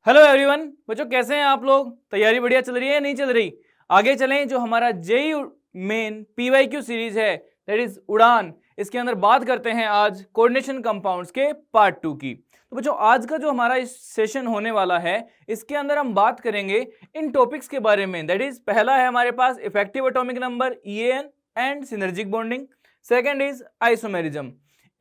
Hello everyone, बच्चों कैसे हैं आप लोग। तैयारी बढ़िया चल रही है या नहीं चल रही। आगे चलें, जो हमारा जेई मेन पीवाईक्यू सीरीज है दैट इज उड़ान, इसके अंदर बात करते हैं आज कोऑर्डिनेशन कंपाउंड्स के पार्ट 2 की। तो बच्चों आज का जो हमारा इस सेशन होने वाला है इसके अंदर हम बात करेंगे इन टॉपिक्स के बारे में। दैट इज पहला है हमारे पास effective atomic number EAN and synergic bonding. Second is isomerism.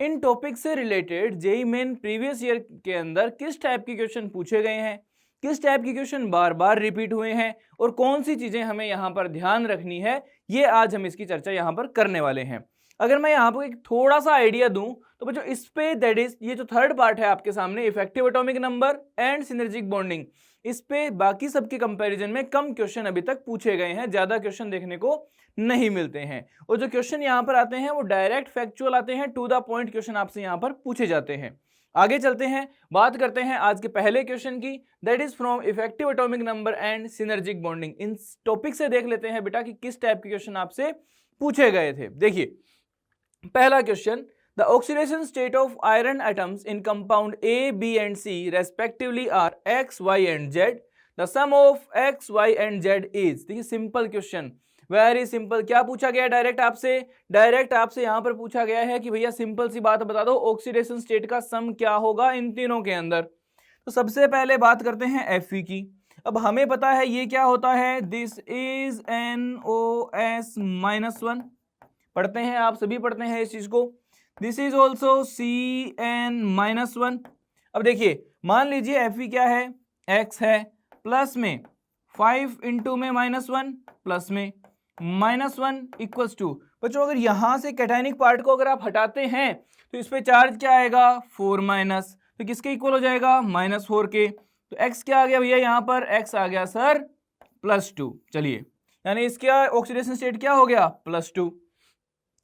इन टॉपिक से related JEE main previous year के अंदर किस टाइप के क्वेश्चन पूछे गए हैं, किस टाइप के क्वेश्चन बार बार रिपीट हुए हैं और कौन सी चीजें हमें यहाँ पर ध्यान रखनी है, ये आज हम इसकी चर्चा यहाँ पर करने वाले हैं। अगर मैं यहाँ पर एक थोड़ा सा आइडिया दूं तो बच्चों इस पे दैट इज ये जो थर्ड पार्ट है आपके सामने effective atomic number and synergic bonding, इस पे बाकी सबके कंपैरिजन में कम क्वेश्चन अभी तक पूछे गए हैं, ज्यादा क्वेश्चन देखने को नहीं मिलते हैं। और जो क्वेश्चन यहाँ पर आते हैं वो डायरेक्ट फैक्चुअल आते हैं, टू द पॉइंट क्वेश्चन आपसे यहाँ पर पूछे जाते हैं। आगे चलते हैं, बात करते हैं आज के पहले क्वेश्चन की, that is from effective atomic number and synergic bonding. In topic से देख लेते हैं बेटा कि किस टाइप के क्वेश्चन आपसे पूछे गए थे। देखिए पहला question, the oxidation state of iron atoms in compound A, B and C respectively are X, Y and Z. The sum of X, Y and Z is। देखिए सिंपल क्वेश्चन, वेरी सिंपल। क्या पूछा गया direct आपसे यहाँ पर पूछा गया है कि भैया सिंपल सी बात बता दो, ऑक्सीडेशन स्टेट का सम क्या होगा इन तीनों के अंदर। तो सबसे पहले बात करते हैं Fe की। अब हमें पता है ये क्या होता है, दिस इज NOS -1। पढ़ते हैं, आप सभी पढ़ते हैं इस चीज को। This is also CN-1। अब देखिए मान लीजिए Fe क्या है, X है, प्लस में 5 इंटू में -1 प्लस में -1 इक्वल्स टू। बच्चों अगर यहां से कैटायनिक पार्ट को अगर आप हटाते हैं तो इस पे चार्ज क्या आएगा 4 माइनस, तो किसके इक्वल हो जाएगा -4 के। तो X क्या आ गया भैया, यहाँ पर X आ गया सर +2। चलिए यानी इसका ऑक्सीडेशन स्टेट क्या हो गया +2।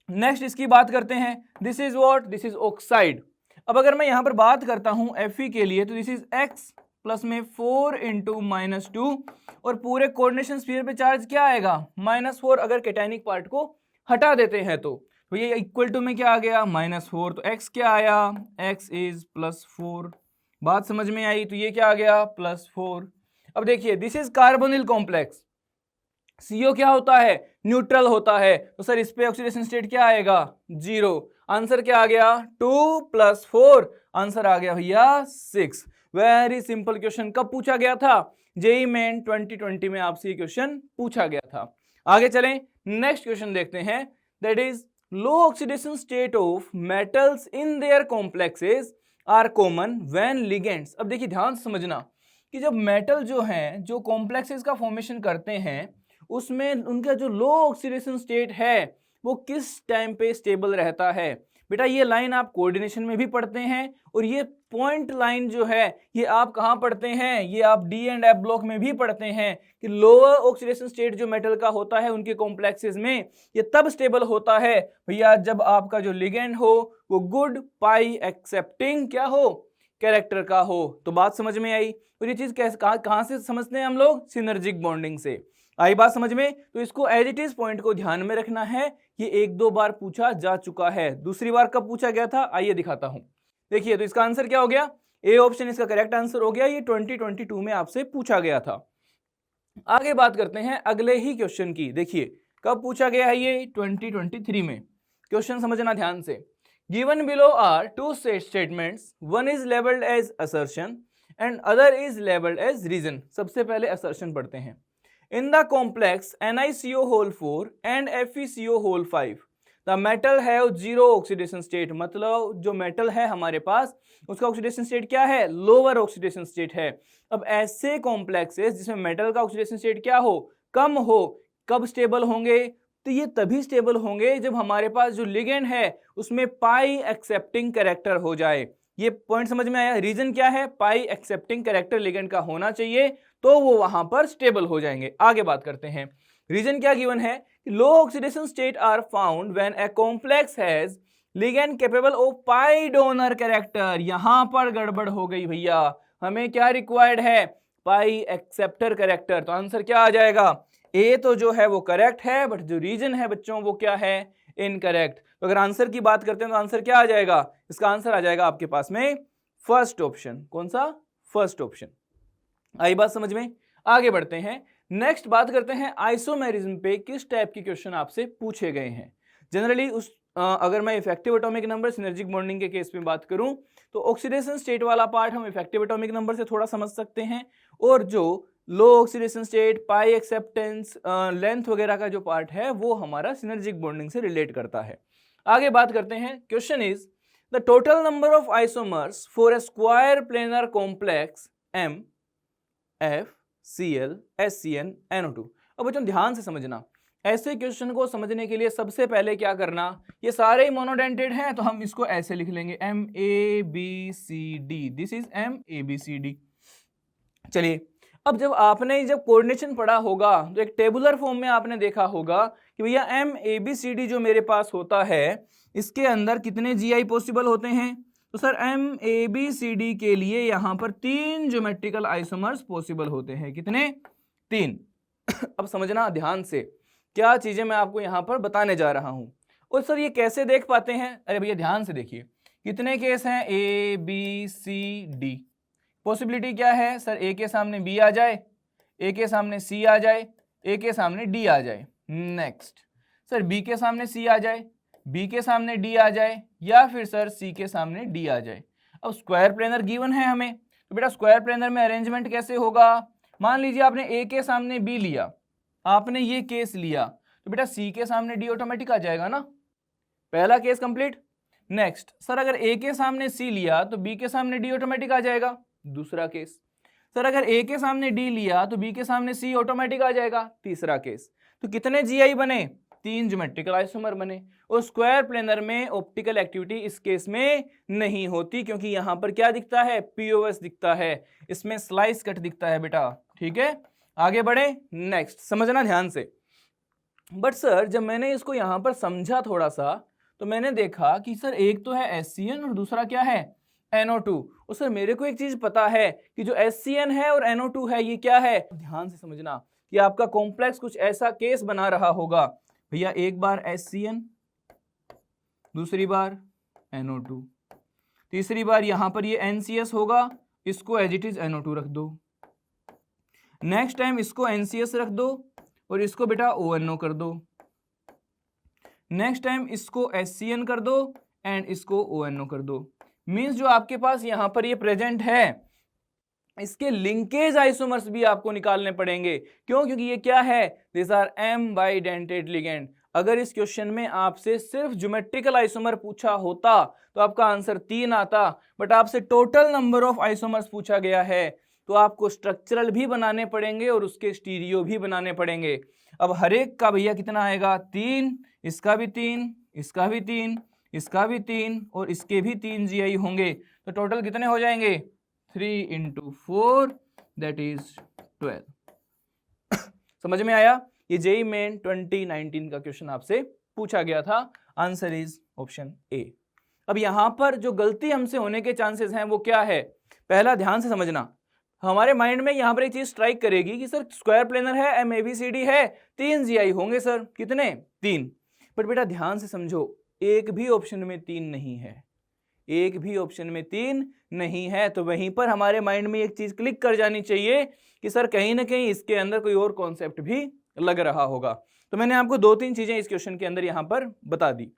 नेक्स्ट इसकी बात करते हैं, this is what, this is oxide. अब अगर मैं यहां पर बात करता हूं Fe के लिए तो दिस इज X प्लस में 4 इंटू -2 और पूरे कोऑर्डिनेशन स्फीयर पे चार्ज क्या आएगा -4। अगर कैटायनिक पार्ट को हटा देते हैं तो ये इक्वल टू में क्या आ गया -4। तो X क्या आया, X इज +4। बात समझ में आई, तो ये क्या आ गया +4। अब देखिए this is carbonyl complex, CO क्या होता है, न्यूट्रल होता है, तो सर इस पे ऑक्सीडेशन स्टेट क्या आएगा 0। आंसर क्या आ गया 2 + 4, आंसर आ गया भैया 6। Very simple question. कब पूछा गया था, जेई मेन 2020 में आपसे ये क्वेश्चन पूछा गया था। आगे चलें, नेक्स्ट क्वेश्चन देखते हैं, that is low oxidation state of metals in their complexes are common when ligands. अब देखिए ध्यान से समझना कि जब मेटल जो हैं जो कॉम्प्लेक्सेस का फॉर्मेशन करते हैं उसमें उनका जो लो ऑक्सीडेशन स्टेट है वो किस टाइम पे स्टेबल रहता है। बेटा ये लाइन आप कोऑर्डिनेशन में भी पढ़ते हैं और ये पॉइंट लाइन जो है ये आप कहाँ पढ़ते हैं, ये आप D एंड F ब्लॉक में भी पढ़ते हैं कि लोअर ऑक्सीडेशन स्टेट जो मेटल का होता है उनके कॉम्प्लेक्सेस में ये तब स्टेबल होता है भैया जब आपका जो लिगेंड हो वो गुड पाई एक्सेप्टिंग क्या हो, कैरेक्टर का हो। तो बात समझ में आई। और ये चीज कहाँ से समझते हैं हम लोग, सिनर्जिक बॉन्डिंग से। आई बात समझ में। तो इसको एज इट इज पॉइंट को ध्यान में रखना है, ये 1-2 बार पूछा जा चुका है। दूसरी बार कब पूछा गया था आइए दिखाता हूं। देखिए तो इसका आंसर क्या हो गया, ए ऑप्शन इसका करेक्ट आंसर हो गया, ये 2022 में आपसे पूछा गया था। आगे बात करते हैं अगले ही क्वेश्चन की। देखिए कब पूछा गया है ये 2023 में। क्वेश्चन समझना ध्यान से। Given below are two statements, one is labelled as assertion and other is labelled as reason. सबसे पहले असर्शन पढ़ते हैं। In the complex NiCO4 and FeCO5 the metal have zero oxidation state। मतलब जो मेटल है हमारे पास उसका ऑक्सीडेशन स्टेट क्या है, लोअर ऑक्सीडेशन स्टेट है। अब ऐसे कॉम्प्लेक्सेस जिसमें मेटल का ऑक्सीडेशन स्टेट क्या हो, कम हो, कब स्टेबल होंगे, तो ये तभी स्टेबल होंगे जब हमारे पास जो लिगेंड है उसमें पाई एक्सेप्टिंग कैरेक्टर हो जाए। ये पॉइंट समझ में आया। रीजन क्या है, पाई एक्सेप्टिंग कैरेक्टर लिगेंड का होना चाहिए तो वो वहां पर स्टेबल हो जाएंगे। आगे बात करते हैं, रीजन क्या गिवन है, low oxidation state are found when a complex has ligand capable of pi donor character. यहां पर गड़बड़ हो गई भैया, हमें क्या रिक्वायर्ड है, पाई एक्सेप्टर कैरेक्टर। तो आंसर क्या आ जाएगा, ए तो जो है वो करेक्ट है बट जो रीजन है बच्चों वो क्या है, इनकरेक्ट। तो अगर आंसर की बात करते हैं तो आंसर क्या आ जाएगा, इसका आंसर आ जाएगा आपके पास में फर्स्ट ऑप्शन। कौन सा, फर्स्ट ऑप्शन। आई बात समझ में? आगे बढ़ते हैं, नेक्स्ट बात करते हैं आइसोमेरिज्म पे किस टाइप के क्वेश्चन आपसे पूछे गए हैं। जनरली अगर मैं effective atomic number synergic bonding के केस में बात करूं तो ऑक्सीडेशन स्टेट वाला पार्ट हम इफेक्टिव एटॉमिक नंबर से थोड़ा समझ सकते हैं, और जो लो ऑक्सीडेशन स्टेट, पाई एक्सेप्टेंस, लेंथ वगैरह का जो पार्ट है वो हमारा सिनर्जिक बॉन्डिंग से रिलेट करता है। आगे बात करते हैं, question is the total number of isomers for a square planar complex M F Cl SCN NO2। अब बच्चों ध्यान से समझना, ऐसे क्वेश्चन को समझने के लिए सबसे पहले क्या करना, ये सारे ही मोनोडेंटेड हैं तो हम इसको ऐसे लिख लेंगे MABCD, दिस इज MABCD। चलिए, अब जब कोऑर्डिनेशन पढ़ा होगा तो एक टेबुलर फॉर्म में आपने देखा होगा कि भैया MABCD जो मेरे पास होता है इसके अंदर कितने GI पॉसिबल होते हैं। तो सर MABCD के लिए यहां पर 3 ज्योमेट्रिकल आइसोमर्स पॉसिबल होते हैं। कितने? 3। अब समझना ध्यान से, क्या चीजें मैं आपको यहां पर बताने जा रहा हूं। और सर ये कैसे देख पाते हैं? अरे भैया ध्यान से देखिए, कितने केस हैं ABCD। पॉसिबिलिटी क्या है सर? A के सामने B आ जाए, A के सामने C आ जाए, A के सामने D आ जाए। नेक्स्ट सर B के सामने C आ जाए, B के सामने D आ जाए, या फिर सर C के सामने D आ जाए। अब स्क्वायर प्लेनर गिवन है हमें, तो बेटा स्क्वायर प्लेनर में अरेंजमेंट कैसे होगा? मान लीजिए आपने A के सामने B लिया, आपने ये केस लिया, तो बेटा C के सामने D ऑटोमेटिक आ जाएगा ना। पहला केस कंप्लीट। नेक्स्ट सर अगर A के सामने C लिया तो B के सामने D ऑटोमेटिक आ जाएगा। दूसरा केस सर अगर A के सामने D लिया तो B के सामने C ऑटोमेटिक आ जाएगा। तीसरा केस। तो कितने GI बने? 3 ज्योमेट्रिकल आइसोमर बने। और स्क्वायर प्लेनर में ऑप्टिकल एक्टिविटी इस केस में नहीं होती, क्योंकि यहां पर क्या दिखता है? POS दिखता है, इसमें स्लाइस कट दिखता है बेटा। ठीक है, आगे बढ़े। नेक्स्ट समझना ध्यान से। बट सर जब मैंने इसको यहां पर समझा थोड़ा सा, तो मैंने देखा कि सर एक तो है SCN और दूसरा क्या है? NO2। और सर मेरे को एक चीज पता है कि जो SCN है और NO2 है ये क्या है? ध्यान से समझना कि आपका कॉम्प्लेक्स कुछ ऐसा केस बना रहा होगा, भैया एक बार SCN, दूसरी बार NO2, तीसरी बार यहां पर ये NCS होगा, इसको एज इट इज NO2 रख दो। नेक्स्ट टाइम इसको NCS रख दो और इसको बेटा ONO कर दो। नेक्स्ट टाइम इसको SCN कर दो एंड इसको ONO कर दो। मींस जो आपके पास यहां पर ये प्रेजेंट है, इसके लिंकेज आइसोमर्स भी आपको निकालने पड़ेंगे। क्यों? क्योंकि ये क्या है? This are M bidentate ligand. अगर इस क्वेश्चन में आपसे सिर्फ ज्योमेट्रिकल आइसोमर पूछा होता तो आपका आंसर 3 आता, बट आपसे टोटल नंबर ऑफ आइसोमर्स पूछा गया है, तो आपको स्ट्रक्चरल भी बनाने पड़ेंगे और उसके स्टीरियो भी बनाने पड़ेंगे। अब हर एक का भैया कितना आएगा? 3, इसका भी 3, इसका भी 3, इसका भी 3 और इसके भी 3 GI होंगे। तो टोटल कितने हो जाएंगे? 3 × 4 दैट इज 12। समझ में आया? ये JEE मेन 2019 का क्वेश्चन आपसे पूछा गया था। Answer is option A। अब यहां पर जो गलती हमसे होने के चांसेस हैं वो क्या है? पहला ध्यान से समझना, हमारे माइंड में यहां पर एक चीज स्ट्राइक करेगी कि सर स्क्वायर प्लेनर है, MABCD है, 3 GI होंगे सर। कितने? 3। बट बेटा ध्यान से समझो, एक भी ऑप्शन में 3 नहीं है, एक भी ऑप्शन में 3 नहीं है। तो वहीं पर हमारे माइंड में एक चीज क्लिक कर जानी चाहिए कि सर कहीं ना कहीं इसके अंदर कोई और कॉन्सेप्ट भी लग रहा होगा। तो मैंने आपको 2-3 चीजें इस क्वेश्चन के अंदर यहां पर बता दी।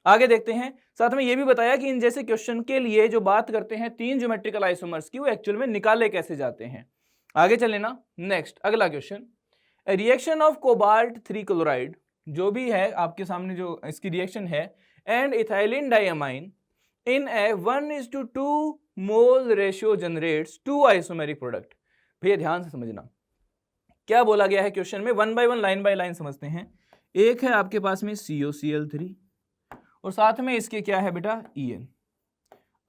आगे देखते हैं, साथ में यह भी बताया कि इन जैसे क्वेश्चन के लिए जो बात करते हैं 3 ज्योमेट्रिकल आइसोमर्स की, वो एक्चुअल में निकाले कैसे जाते हैं। आगे चले ना। नेक्स्ट अगला question, reaction of cobalt 3 chloride, जो भी है आपके सामने जो इसकी रिएक्शन है, and ethylene diamine in a 1:2 mole ratio generates 2 isomeric product. भैया ध्यान से समझना, क्या बोला गया है क्वेश्चन में? 1 बाय 1 लाइन बाय लाइन समझते हैं। एक है आपके पास में COCl3 और साथ में इसके क्या है बेटा? En।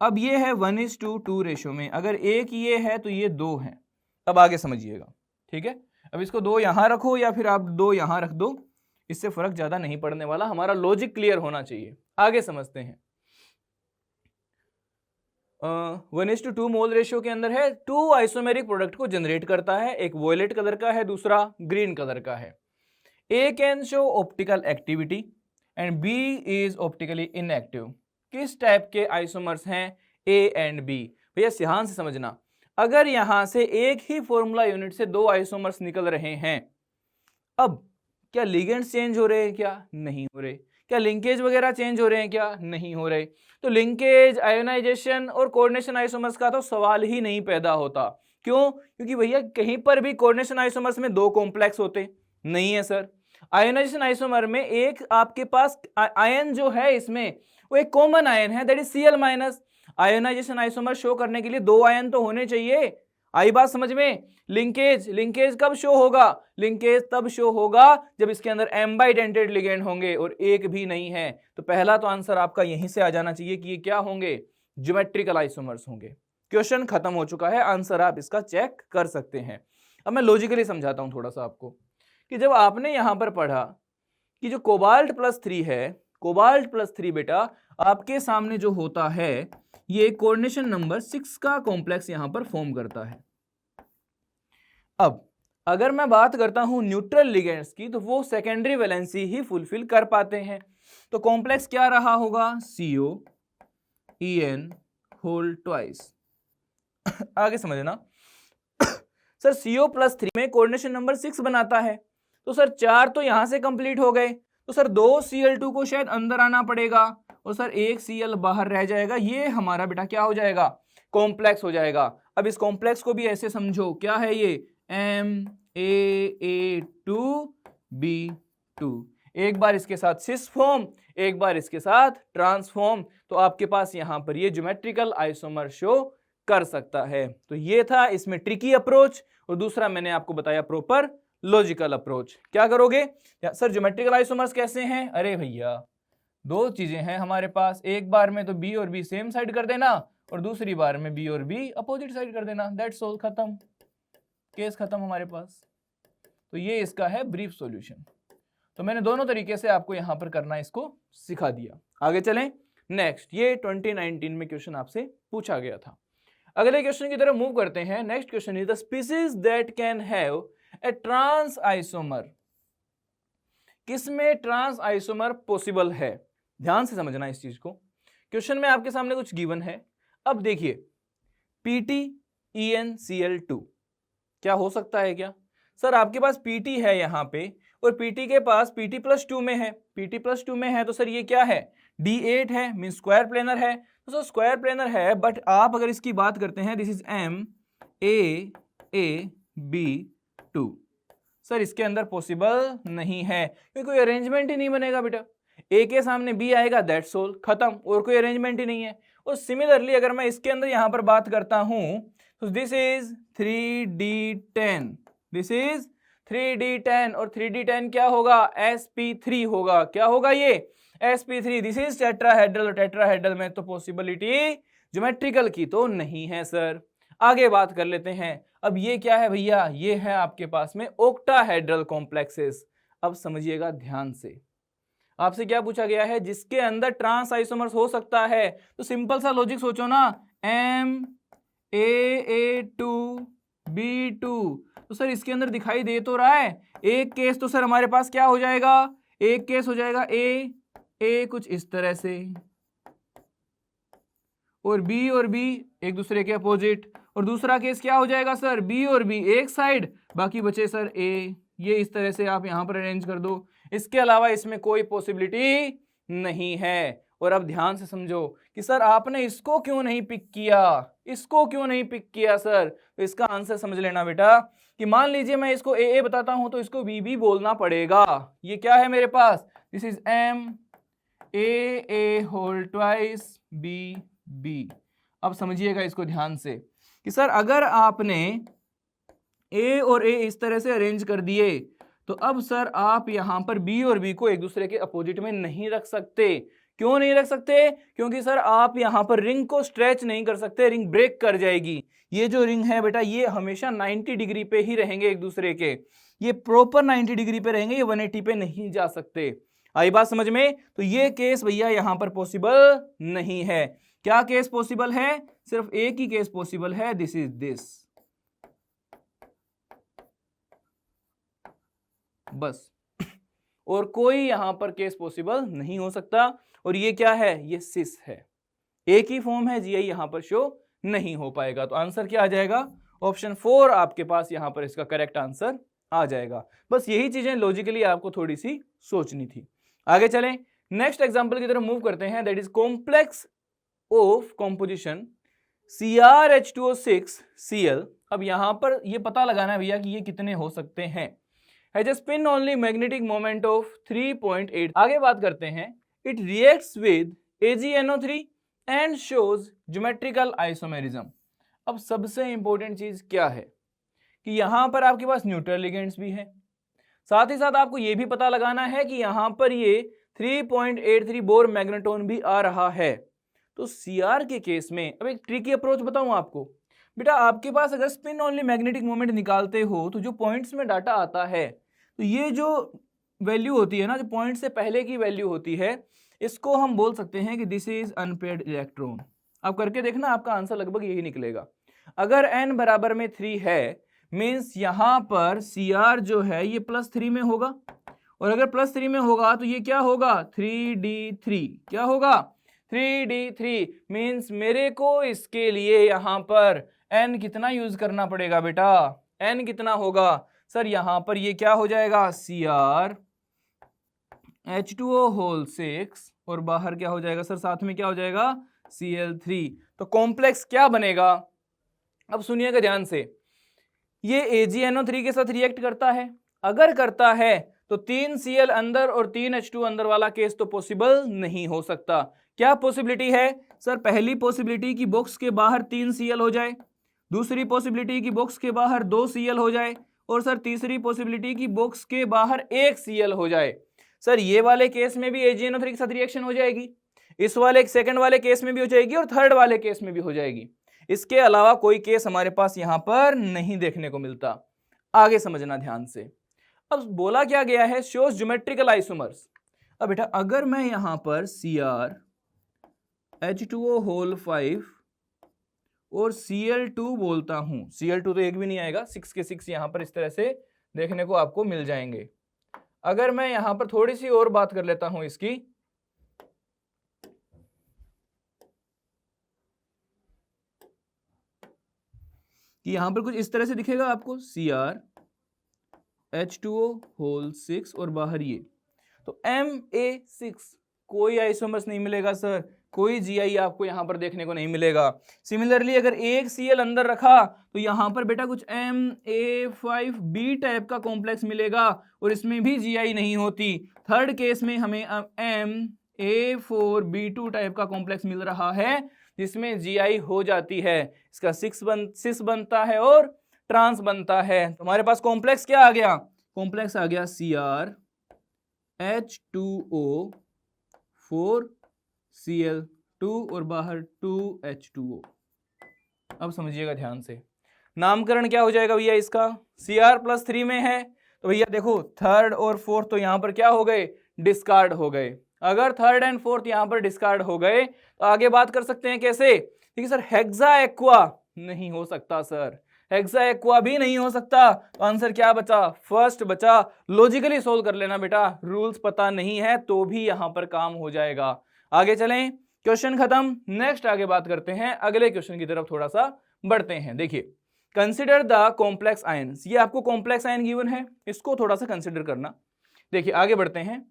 अब ये है 1:2 रेशियो में, अगर एक ये है तो ये 2 है। अब आगे समझिएगा, ठीक है? अब इसको 2 यहां रखो या फिर आप 2 यहां रख दो, इससे फर्क ज्यादा नहीं पड़ने वाला। हमारा लॉजिक क्लियर होना चाहिए। आगे समझते हैं। 1:2 मोल रेशियो के अंदर है, 2 आइसोमेरिक प्रोडक्ट को जनरेट करता है। एक वॉयलेट कलर का है, दूसरा ग्रीन कलर का है। A can show optical activity and B is optically inactive. किस टाइप के आइसोमर्स हैं A एंड B? भैया ध्यान से समझना, अगर यहां से एक ही फॉर्मूला यूनिट से दो आइसोमर्स निकल रहे हैं, अब क्या लिगेंड्स चेंज हो रहे हैं? क्या नहीं हो रहे। क्या लिंकेज वगैरह चेंज हो रहे हैं? क्या नहीं हो रहे। तो लिंकेज, आयोनाइजेशन और कोऑर्डिनेशन आइसोमर्स का तो सवाल ही नहीं पैदा होता। क्यों? क्योंकि भैया कहीं पर भी कोऑर्डिनेशन आइसोमर्स में दो कॉम्प्लेक्स होते नहीं है सर। आयोनाइजेशन आइसोमर में एक आपके पास आयन जो है इसमें वो एक कॉमन आयन है, that is Cl-। Ionization isomer show करने के लिए दो आयन तो होने चाहिए। आई बात समझ में? लिंकेज, लिंकेज कब शो होगा? लिंकेज तब शो होगा जब इसके अंदर m बाइडेंटेड लिगेंड होंगे और एक भी नहीं है। तो पहला तो आंसर आपका यहीं से आ जाना चाहिए कि ये क्या होंगे? ज्योमेट्रिकल आइसोमर्स होंगे। क्वेश्चन खत्म हो चुका है, आंसर आप इसका चेक कर सकते हैं। अब मैं लॉजिकली समझाता हूं थोड़ा सा आपको कि जब आपने यहां पर पढ़ा कि जो कोबाल्ट प्लस 3 है, कोबाल्ट प्लस 3 बेटा आपके सामने जो होता है ये कोऑर्डिनेशन नंबर 6 का कॉम्प्लेक्स यहां पर फॉर्म करता है। अब अगर मैं बात करता हूं न्यूट्रल लिगेंड्स की तो वो सेकेंडरी वैलेंसी ही फुलफिल कर पाते हैं। तो कॉम्प्लेक्स क्या रहा होगा? COEN whole twice. आगे समझना सर, CO प्लस 3 में कोऑर्डिनेशन नंबर 6 बनाता है, तो सर 4 तो यहां से कंप्लीट हो गए, तो सर 2 Cl2 को शायद अंदर आना पड़ेगा और सर 1 Cl बाहर रह जाएगा। ये हमारा बेटा क्या हो जाएगा? कॉम्प्लेक्स हो जाएगा। अब इस कॉम्प्लेक्स को भी ऐसे समझो, क्या है ये? MAA2B2। एक बार इसके साथ सिस फॉर्म, एक बार इसके साथ ट्रांसफॉर्म, तो आपके पास यहां पर ये ज्योमेट्रिकल आइसोमर शो कर सकता है। तो ये था इसमें ट्रिकी अप्रोच और दूसरा मैंने आपको बताया प्रॉपर लॉजिकल अप्रोच। क्या करोगे सर? ज्योमेट्रिकल आइसोमर्स कैसे हैं? अरे भैया दो चीजें हैं हमारे पास, एक बार में तो बी और बी सेम साइड कर देना और दूसरी बार में बी और बी अपोजिट साइड कर देना, दैट्स ऑल, खत्म, केस खत्म हमारे पास। तो ये इसका है ब्रीफ सॉल्यूशन। तो मैंने दोनों तरीके से आपको यहां पर करना इसको सिखा दिया। आगे चलें नेक्स्ट, ये 2019 में क्वेश्चन आपसे पूछा गया था। अगले क्वेश्चन की तरफ मूव करते हैं। Next question is the species that can have a trans isomer. किसमें ट्रांस आइसोमर पॉसिबल है? ध्यान से समझना इस चीज को। क्वेश्चन में आपके सामने कुछ गिवन है। अब देखिए PTEnCl2 क्या हो सकता है? क्या सर आपके पास PT है यहां पे और PT के पास PT+2 में है, PT+2 में है तो सर ये क्या है? D8 है, मीन स्क्वायर प्लेनर है। तो सर स्क्वायर प्लेनर है, बट आप अगर इसकी बात करते हैं दिस इज MAAB2, सर इसके अंदर पॉसिबल नहीं है क्योंकि कोई अरेंजमेंट ही नहीं बनेगा बेटा। A के सामने B आएगा, दैट्स ऑल, खत्म, और कोई अरेंजमेंट ही नहीं है। और सिमिलरली अगर मैं इसके अंदर यहां पर बात करता हूं तो this is 3D10, this is 3D10 और 3D10 क्या होगा? sp3 होगा। क्या होगा ये? sp3। दिस इज टेट्राहेड्रल और टेट्राहेड्रल में तो पॉसिबिलिटी ज्योमेट्रिकल की तो नहीं है सर। आगे बात कर लेते हैं। अब ये क्या है भैया? ये है आपके पास में ऑक्टाहेड्रल कॉम्प्लेक्सेस। अब समझिएगा ध्यान से, आपसे क्या पूछा गया है? जिसके अंदर ट्रांस आइसोमर्स हो सकता है। तो सिंपल सा लॉजिक सोचो ना, MAA2B2, तो सर इसके अंदर दिखाई दे तो रहा है। एक केस तो सर हमारे पास क्या हो जाएगा? एक केस हो जाएगा A कुछ इस तरह से और B और B एक दूसरे के अपोजिट, और दूसरा केस क्या हो जाएगा सर? B और B एक साइड, बाकी बचे सर A। ये इस तरह से आप यहां पर अरेंज कर दो। इसके अलावा इसमें कोई पॉसिबिलिटी नहीं है। और अब ध्यान से समझो कि सर आपने इसको क्यों नहीं पिक किया, इसको क्यों नहीं पिक किया सर? तो इसका आंसर समझ लेना बेटा कि मान लीजिए मैं इसको AA बताता हूं तो इसको BB बोलना पड़ेगा। ये क्या है मेरे पास? This is MAA whole twice BB। अब समझिएगा इसको ध्यान से कि सर अगर आपने A और A इस तरह से अरेंज कर दिए तो अब सर आप यहां पर B और B को एक दूसरे के अपोजिट में नहीं रख सकते। क्यों नहीं रख सकते? क्योंकि सर आप यहां पर रिंग को स्ट्रेच नहीं कर सकते, रिंग ब्रेक कर जाएगी। ये जो रिंग है बेटा ये हमेशा 90 डिग्री पे ही रहेंगे एक दूसरे के, ये प्रॉपर 90 डिग्री पे रहेंगे, ये 180 पे नहीं जा सकते। आई बात समझ में? तो ये केस भैया यहां पर पॉसिबल नहीं है। क्या केस पॉसिबल है? सिर्फ एक ही केस पॉसिबल है, दिस इज दिस, बस, और कोई यहां पर केस पॉसिबल नहीं हो सकता। और ये क्या है? ये सिस है, एक ही फॉर्म है, जी यहां पर शो नहीं हो पाएगा। तो आंसर क्या आ जाएगा? ऑप्शन 4 आपके पास यहां पर इसका करेक्ट आंसर आ जाएगा। बस यही चीजें लॉजिकली आपको थोड़ी सी सोचनी थी। आगे चलें, नेक्स्ट एग्जांपल की तरफ मूव करते हैं, that is complex of composition CrH2O6Cl। अब यहां पर ये पता लगाना है भैया कि ये कितने हो सकते हैं। Has a spin only magnetic moment of 3.8। आगे बात करते हैं, it reacts with AgNO3 and shows geometrical isomerism. अब सबसे इंपॉर्टेंट चीज क्या है कि यहां पर आपके पास न्यूट्रल लिगेंड्स भी हैं, साथ ही साथ आपको यह भी पता लगाना है कि यहां पर ये 3.83 बोर मैग्नेटोन भी आ रहा है। तो Cr के केस में अब एक ट्रिकी अप्रोच बताऊं आपको। बेटा आपके पास अगर स्पिन ओनली मैग्नेटिक मोमेंट निकालते हो तो जो पॉइंट्स में डाटा आता है, तो ये जो वैल्यू होती है ना, जो पॉइंट से पहले की वैल्यू होती है, इसको हम बोल सकते हैं कि दिस इज अनपेयर्ड इलेक्ट्रॉन। आप करके देखना, आपका आंसर लगभग यही निकलेगा। अगर n बराबर में 3 है, मीन्स यहां पर Cr जो है ये +3 में होगा, और अगर +3 में होगा तो ये क्या होगा? 3d3। क्या होगा? 3d3। मीन्स मेरे को इसके लिए यहां पर n कितना यूज करना पड़ेगा बेटा? n कितना होगा सर? यहां पर ये क्या हो जाएगा? CrH2O6 और बाहर क्या हो जाएगा सर? साथ में क्या हो जाएगा? Cl3। तो कॉम्प्लेक्स क्या बनेगा? अब सुनिएगा ध्यान से, ये AgNO3 के साथ रिएक्ट करता है। अगर करता है तो 3 Cl अंदर और 3 H2 अंदर वाला केस तो पॉसिबल नहीं हो सकता। क्या पॉसिबिलिटी है सर? पहली पॉसिबिलिटी की बॉक्स के बाहर 3 Cl हो जाए, दूसरी पॉसिबिलिटी की बॉक्स के बाहर 2 Cl हो जाए, और सर तीसरी पॉसिबिलिटी की बॉक्स के बाहर 1 Cl हो जाए। सर ये वाले केस में भी AgNO3 के साथ रिएक्शन हो जाएगी, इस वाले सेकंड वाले केस में भी हो जाएगी, और थर्ड वाले केस में भी हो जाएगी। इसके अलावा कोई केस हमारे पास यहां पर नहीं देखने को मिलता। आगे समझना ध्यान से। अब बोला क्या गया है? Shows geometrical isomers. अब बेटा अगर मैं यहां पर CrH2O5 और Cl2 बोलता हूं, Cl2 तो एक भी नहीं आएगा, 6 के 6 यहां पर इस तरह से देखने को आपको मिल जाएंगे। अगर मैं यहां पर थोड़ी सी और बात कर लेता हूं इसकी, कि यहां पर कुछ इस तरह से दिखेगा आपको, CrH2O6 और बाहर ये, तो Ma6 कोई आइसोमर्स नहीं मिलेगा सर, कोई Gi आपको यहां पर देखने को नहीं मिलेगा। सिमिलरली अगर एक Cl अंदर रखा तो यहां पर बेटा कुछ Ma5B टाइप का कॉम्प्लेक्स मिलेगा, और इसमें भी Gi नहीं होती। थर्ड केस में हमें Ma4B2 टाइप का कॉम्प्लेक्स मिल रहा है, जिसमें Gi हो जाती है। इसका सिस बनता है और ट्रांस बनता है। तो हमारे पास कॉम्प्लेक्स क्या आ गया? कॉम्प्लेक्स आ गया CrH2O4Cl2 और बाहर 2H2O। अब समझिएगा ध्यान से, नामकरण क्या हो जाएगा भैया इसका? Cr+3 में है तो भैया देखो थर्ड और फोर्थ तो यहां पर क्या हो गए? डिस्कार्ड हो गए। अगर थर्ड एंड फोर्थ यहां पर डिस्कार्ड हो गए तो आगे बात कर सकते हैं कैसे? ठीक है सर, हेक्सा एक्वा नहीं हो सकता सर, हेक्सा एक्वा भी नहीं हो सकता। तो आंसर क्या बचा? फर्स्ट बचा। लॉजिकली सोल्व कर लेना बेटा, रूल्स पता नहीं है तो भी यहां पर काम हो जाएगा। आगे चलें, क्वेश्चन खत्म। नेक्स्ट आगे बात करते हैं, अगले क्वेश्चन की तरफ थोड़ा सा बढ़ते हैं। देखिए, कंसिडर द कॉम्प्लेक्स आयंस। ये आपको कॉम्प्लेक्स आयन गिवन है, इसको थोड़ा सा कंसिडर करना। देखिए आगे बढ़ते हैं,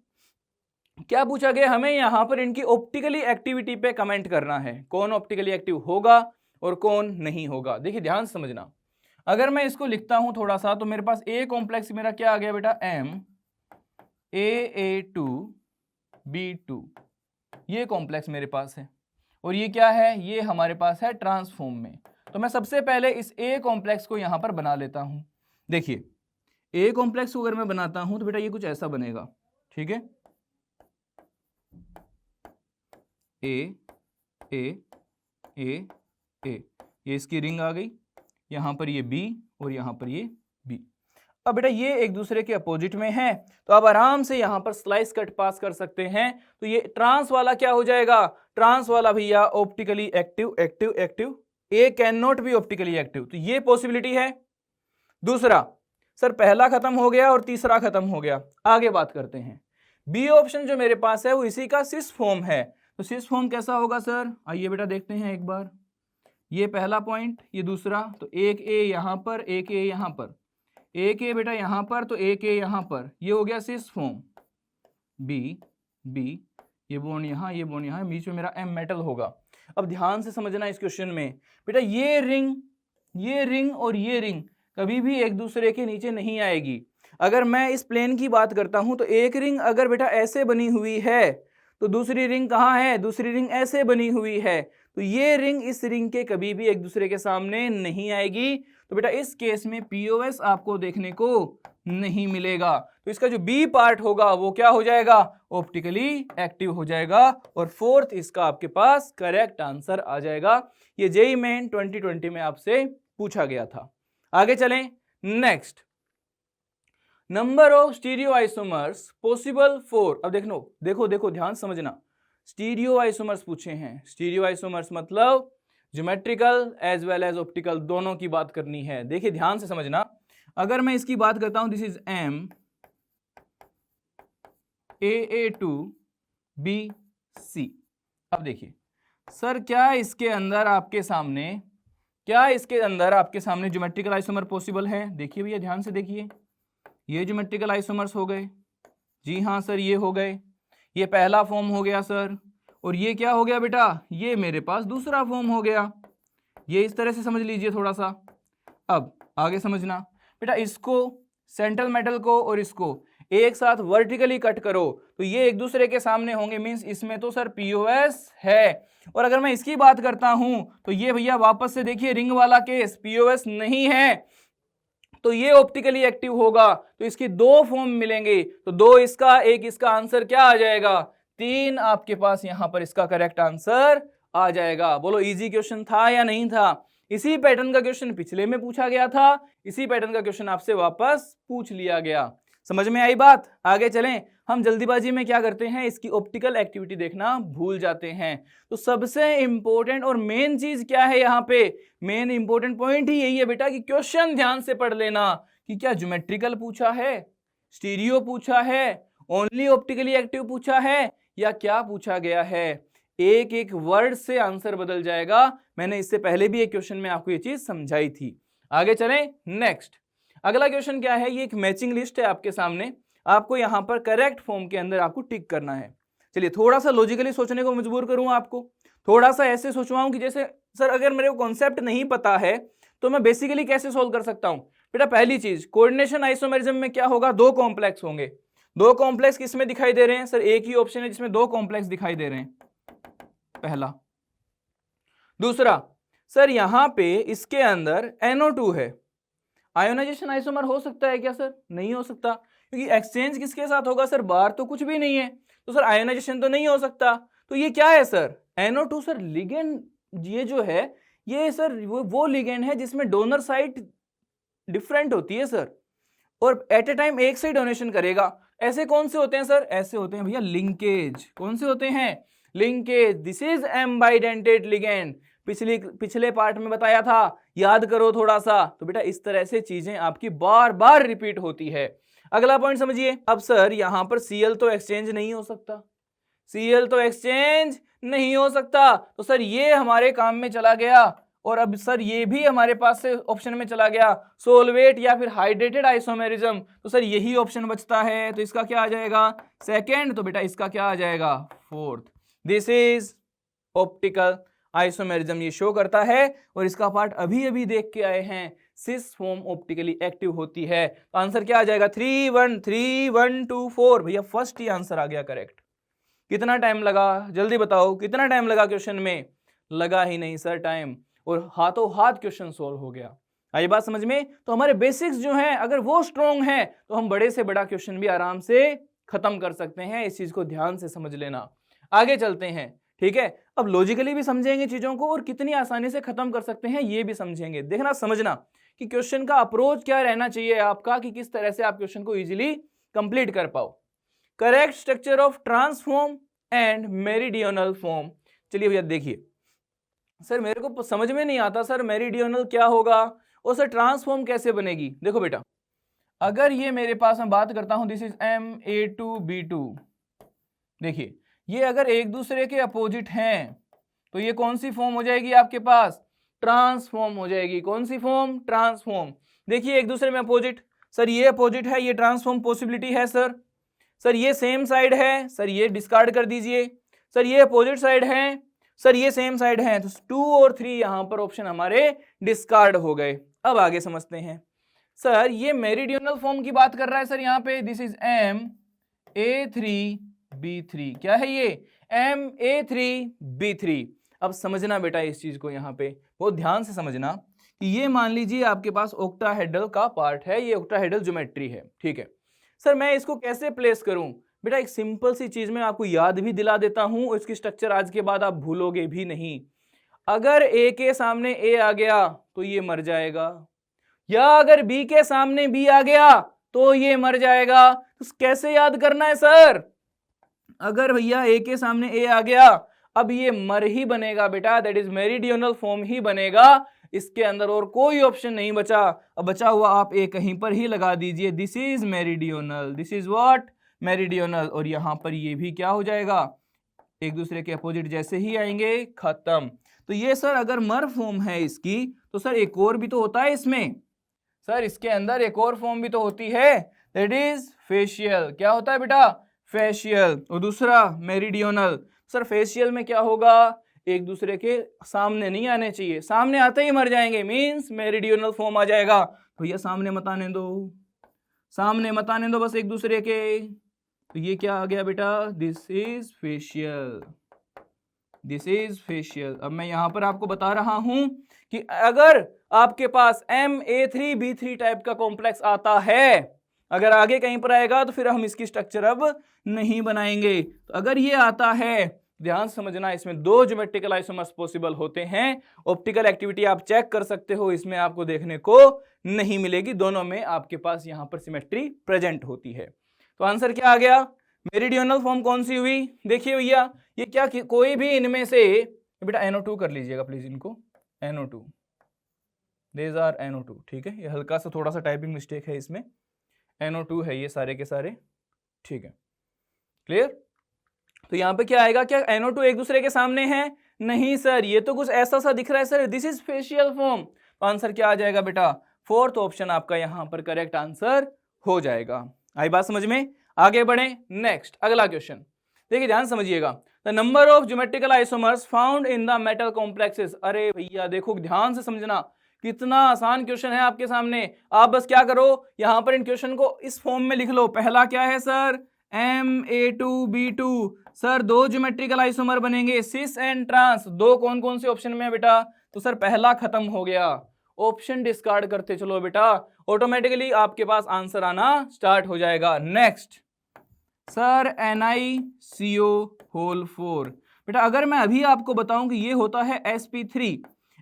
क्या पूछा गया हमें? यहां पर इनकी ऑप्टिकली एक्टिविटी पे कमेंट करना है, कौन ऑप्टिकली एक्टिव होगा और कौन नहीं होगा। देखिए ध्यान समझना, अगर मैं इसको लिखता हूं थोड़ा सा, तो मेरे पास ए कॉम्प्लेक्स मेरा क्या आ गया बेटा? MAA2B2, ये कॉम्प्लेक्स मेरे पास है, और ये क्या है? ये हमारे पास है ट्रांसफॉर्म में। तो मैं सबसे पहले इस ए कॉम्प्लेक्स को यहां पर बना लेता हूं। देखिए ए कॉम्प्लेक्स को अगर मैं बनाता हूं तो बेटा ये कुछ ऐसा बनेगा, ठीक है? ए ए ए ए, ये इसकी रिंग आ गई, यहां पर ये बी और यहां पर ये बी। अब बेटा ये एक दूसरे के अपोजिट में है, तो आप आराम से यहां पर स्लाइस कट पास कर सकते हैं। तो ये ट्रांस वाला क्या हो जाएगा? ट्रांस वाला भैया optically active active active, A can not be optically active, तो ये पॉसिबिलिटी है। दूसरा सर पहला खत्म हो गया और तीसरा खत्म हो गया। आगे बात करते हैं, बी ऑप्शन जो मेरे पास है वो इसी का सिस फॉर्म है। तो सिस फॉर्म कैसा होगा सर? आइए बेटा देखते हैं एक बार। ये पहला पॉइंट, ये दूसरा, तो एक ए यहाँ पर, एक ए यहाँ पर, एक ए बेटा यहाँ पर, तो एक ए यहाँ पर, ये हो गया सिस फॉर्म। बी बी, ये बॉन्ड यहाँ, ये बॉन्ड यहाँ, बीच में मेरा एम मेटल होगा। अब ध्यान से समझना इस क्वेश्चन में बेटा, ये रिंग और ये रिंग कभी भी एक दूसरे के नीचे नहीं आएगी। अगर मैं इस प्लेन की बात करता हूं तो एक रिंग अगर बेटा ऐसे बनी हुई है तो दूसरी रिंग कहाँ है, दूसरी रिंग ऐसे बनी हुई है, तो ये रिंग इस रिंग के कभी भी एक दूसरे के सामने नहीं आएगी। तो बेटा इस केस में पीओएस आपको देखने को नहीं मिलेगा। तो इसका जो बी पार्ट होगा वो क्या हो जाएगा, ऑप्टिकली एक्टिव हो जाएगा। और फोर्थ इसका आपके पास करेक्ट आंसर आ जाएगा। ये जेईई मेन 2020 में आपसे पूछा गया था। आगे चलें, next, number of stereo isomers possible for. अब देखो ध्यान समझना, स्टीरियो आइसोमर्स पूछे हैं। स्टीरियो आइसोमर्स मतलब geometrical as well as optical दोनों की बात करनी है। देखिए ध्यान से समझना, अगर मैं इसकी बात करता हूं, दिस इज एम AA2BC। अब देखिए सर, क्या इसके अंदर आपके सामने ज्योमेट्रिकल आइसोमर पॉसिबल है? देखिए भैया ध्यान से देखिए, ये ज्योमेट्रिकल आइसोमर्स हो गए। जी हाँ सर, ये हो गए, ये पहला फॉर्म हो गया सर। और ये क्या हो गया बेटा, ये मेरे पास दूसरा फॉर्म हो गया। ये इस तरह से समझ लीजिए थोड़ा सा। अब आगे समझना बेटा, इसको सेंट्रल मेटल को और इसको एक साथ वर्टिकली कट करो तो ये एक दूसरे के सामने होंगे, मींस इसमें तो सर पीओएस है। और अगर मैं इसकी बात करता हूं तो ये भैया वापस से देखिए, रिंग वाला केस पीओएस नहीं है, तो ये ऑप्टिकली एक्टिव होगा। तो इसकी दो फॉर्म मिलेंगे, तो दो इसका एक इसका, आंसर क्या आ जाएगा, 3 आपके पास यहां पर इसका करेक्ट आंसर आ जाएगा। बोलो इजी क्वेश्चन था या नहीं था? इसी पैटर्न का क्वेश्चन पिछले में पूछा गया था, इसी पैटर्न का क्वेश्चन आपसे वापस पूछ लिया गया। समझ में आई बात? आगे चलें। हम जल्दीबाजी में क्या करते हैं, इसकी ऑप्टिकल एक्टिविटी देखना भूल जाते हैं। तो सबसे इंपॉर्टेंट और मेन चीज क्या है यहाँ पे, मेन इंपॉर्टेंट पॉइंट ही यही है बेटा कि क्वेश्चन ध्यान से पढ़ लेना कि क्या ज्योमेट्रिकल पूछा है, स्टीरियो पूछा है, ओनली ऑप्टिकली एक्टिव पूछा है, या क्या पूछा गया है। एक एक वर्ड से आंसर बदल जाएगा। मैंने इससे पहले भी एक क्वेश्चन में आपको ये चीज समझाई थी। आगे चलें, नेक्स्ट अगला क्वेश्चन क्या है, ये एक मैचिंग लिस्ट है आपके सामने, आपको यहां पर करेक्ट फॉर्म के अंदर आपको टिक करना है। चलिए थोड़ा सा लॉजिकली सोचने को मजबूर करूं आपको, थोड़ा सा ऐसे सोचवाऊं कि जैसे सर अगर मेरे को कॉन्सेप्ट नहीं पता है तो मैं बेसिकली कैसे सोल्व कर सकता हूं। बेटा पहली चीज, कोऑर्डिनेशन आइसोमेरिज्म में क्या होगा, दो कॉम्प्लेक्स होंगे। दो कॉम्प्लेक्स किसमें दिखाई दे रहे हैं सर, एक ही ऑप्शन है जिसमें दो कॉम्प्लेक्स दिखाई दे रहे हैं, पहला। दूसरा सर यहां पे इसके अंदर NO2 है, आयोनाइजेशन आइसोमर हो सकता है क्या सर? नहीं हो सकता, क्योंकि एक्सचेंज किसके साथ होगा सर, बाहर तो कुछ भी नहीं है, तो सर आयोनाइजेशन तो नहीं हो सकता। तो ये क्या है सर, NO2 सर लिगेंड, ये जो है ये सर वो लिगेंड है जिसमें डोनर साइट डिफरेंट होती है सर, और एट ए टाइम एक से डोनेशन करेगा। ऐसे कौन से होते हैं सर, ऐसे होते हैं भैया लिंकेज। कौन से होते हैं, linkage. This is M bidentate ligand, पिछले पार्ट में बताया था, याद करो थोड़ा सा। तो बेटा इस तरह से चीजें आपकी बार बार रिपीट होती है। अगला पॉइंट समझिए। अब सर यहां पर Cl तो एक्सचेंज नहीं हो सकता, Cl तो एक्सचेंज नहीं हो सकता, तो सर ये हमारे काम में चला गया। और अब सर ये भी हमारे पास से ऑप्शन में चला गया, सोलवेट या फिर हाइड्रेटेड आइसोमेरिज्म, तो सर यही ऑप्शन बचता है। तो इसका क्या आ जाएगा, सेकंड। तो बेटा इसका क्या आ जाएगा, fourth. This is optical isomerism, ये शो करता है। और इसका पार्ट अभी अभी देख के आए हैं, सिस फॉर्म ऑप्टिकली एक्टिव होती है। तो आंसर क्या आ जाएगा, 3 1 3 1 2 4। भैया फर्स्ट ही आंसर आ गया करेक्ट। कितना टाइम लगा, जल्दी बताओ कितना टाइम लगा क्वेश्चन में? लगा ही नहीं सर टाइम, और हाथों हाथ क्वेश्चन सोल्व हो गया। आई बात समझ में? तो हमारे बेसिक्स जो हैं अगर वो स्ट्रॉन्ग हैं तो हम बड़े से बड़ा क्वेश्चन भी आराम से खत्म कर सकते हैं। इस चीज को ध्यान से समझ लेना। आगे चलते हैं, ठीक है। अब लॉजिकली भी समझेंगे चीजों को, और कितनी आसानी से खत्म कर सकते हैं ये भी समझेंगे। देखना समझना कि क्वेश्चन का अप्रोच क्या रहना चाहिए आपका, कि किस तरह से आप क्वेश्चन को इजीली कंप्लीट कर पाओ। Correct structure of transform and meridional form. चलिए भैया देखिए, सर मेरे को समझ में नहीं आता सर मेरिडियनल क्या होगा, और सर ट्रांसफॉर्म कैसे बनेगी। देखो बेटा, अगर ये मेरे पास मैं बात करता हूं, दिस इज MA2B2, देखिए ये अगर एक दूसरे के अपोजिट हैं तो ये कौन सी फॉर्म हो जाएगी आपके पास, ट्रांसफॉर्म हो जाएगी। कौन सी फॉर्म? ट्रांसफॉर्म। देखिए एक दूसरे में अपोजिट, सर ये अपोजिट है, ये ट्रांसफॉर्म पॉसिबिलिटी है सर। सर ये सेम साइड है, सर ये डिस्कार्ड कर दीजिए। सर ये अपोजिट साइड है, सर ये सेम साइड है, तो 2 और 3 यहां पर ऑप्शन हमारे डिस्कार्ड हो गए। अब आगे समझते हैं। सर ये मेरिडियनल फॉर्म की बात कर रहा है सर यहाँ पे, दिस इज MA3B3। क्या है ये? MA3B3। अब समझना बेटा इस चीज को, यहाँ पे बहुत ध्यान से समझना कि ये मान लीजिए आपके पास ऑक्टाहेड्रल का पार्ट है, ये ऑक्टाहेड्रल ज्योमेट्री है, ठीक है। सर मैं इसको कैसे प्लेस करूं? बेटा एक सिंपल सी चीज में आपको याद भी दिला देता हूं, और इसकी स्ट्रक्चर आज के बाद आप भूलोगे भी नहीं। अगर ए के सामने ए आ गया तो ये मर जाएगा, या अगर बी के सामने बी आ गया तो ये मर जाएगा। तो कैसे याद करना है सर? अगर भैया ए के सामने ए आ गया, अब ये मर ही बनेगा बेटा, दैट इज मेरिडियनल फॉर्म ही बनेगा, इसके अंदर और कोई ऑप्शन नहीं बचा। अब बचा हुआ आप ए कहीं पर ही लगा दीजिए, this is meridional, this is what? Meridional. और यहां पर ये भी क्या हो जाएगा? एक दूसरे के अपोजिट जैसे ही आएंगे, खत्म। तो ये सर अगर मर फॉर्म है इसकी, तो सर एक और भी तो होता है इसमें, सर इसके अंदर एक और फॉर्म भी तो होती है, दैट इज फेशियल। क्या होता है बेटा? फेशियल। और दूसरा मेरिडियनल। सर फेशियल में क्या होगा? एक दूसरे के सामने नहीं आने चाहिए, सामने आते ही मर जाएंगे, मींस मेरिडियनल फॉर्म आ जाएगा। भैया सामने मत आने दो, सामने मत आने दो बस एक दूसरे के। तो ये क्या आ गया बेटा? This is facial, this is facial. अब मैं यहां पर आपको बता रहा हूं कि अगर आपके पास MA3B3 टाइप का कॉम्प्लेक्स आता है, अगर आगे कहीं पर आएगा तो फिर हम इसकी स्ट्रक्चर अब नहीं बनाएंगे। तो अगर ये आता है, ध्यान समझना, इसमें 2 ज्योमेट्रिकल आइसोमर्स पॉसिबल होते हैं। ऑप्टिकल एक्टिविटी आप चेक कर सकते हो, इसमें आपको देखने को नहीं मिलेगी, दोनों में आपके पास यहां पर सिमेट्री प्रेजेंट होती है। तो आंसर क्या आ गया? मेरिडियनल फॉर्म कौन सी हुई? देखिए भैया ये क्या, कोई भी इनमें से, बेटा NO2 कर लीजिएगा प्लीज इनको, NO2, these are NO2, ठीक है। ये हल्का सा थोड़ा सा टाइपिंग मिस्टेक है इसमें, NO2 है ये सारे के सारे, ठीक है, क्लियर। तो यहाँ पे क्या आएगा? क्या NO2 एक दूसरे के सामने है? नहीं सर, ये तो कुछ ऐसा सा दिख रहा है sir, this is facial form. तो आंसर क्या आ जाएगा बेटा? 4th ऑप्शन आपका यहाँ पर करेक्ट आंसर हो जाएगा। आई बात समझ में? आगे बढ़े, नेक्स्ट अगला क्वेश्चन देखिए, ध्यान समझिएगा। The number of geometrical isomers found in the metal complexes. अरे भैया देखो ध्यान से समझना, कितना आसान क्वेश्चन है आपके सामने। आप बस क्या करो, यहां पर इन क्वेश्चन को इस फॉर्म में लिख लो। पहला क्या है sir? MA2B2। Sir 2 geometrical isomer बनेंगे, सिस एंड ट्रांस। 2 कौन कौन से ऑप्शन में है बेटा? तो सर पहला खत्म हो गया, ऑप्शन डिस्कार्ड करते चलो बेटा, ऑटोमेटिकली आपके पास आंसर आना स्टार्ट हो जाएगा। Next sir NiCO4। बेटा अगर मैं अभी आपको बताऊं कि ये होता है sp3,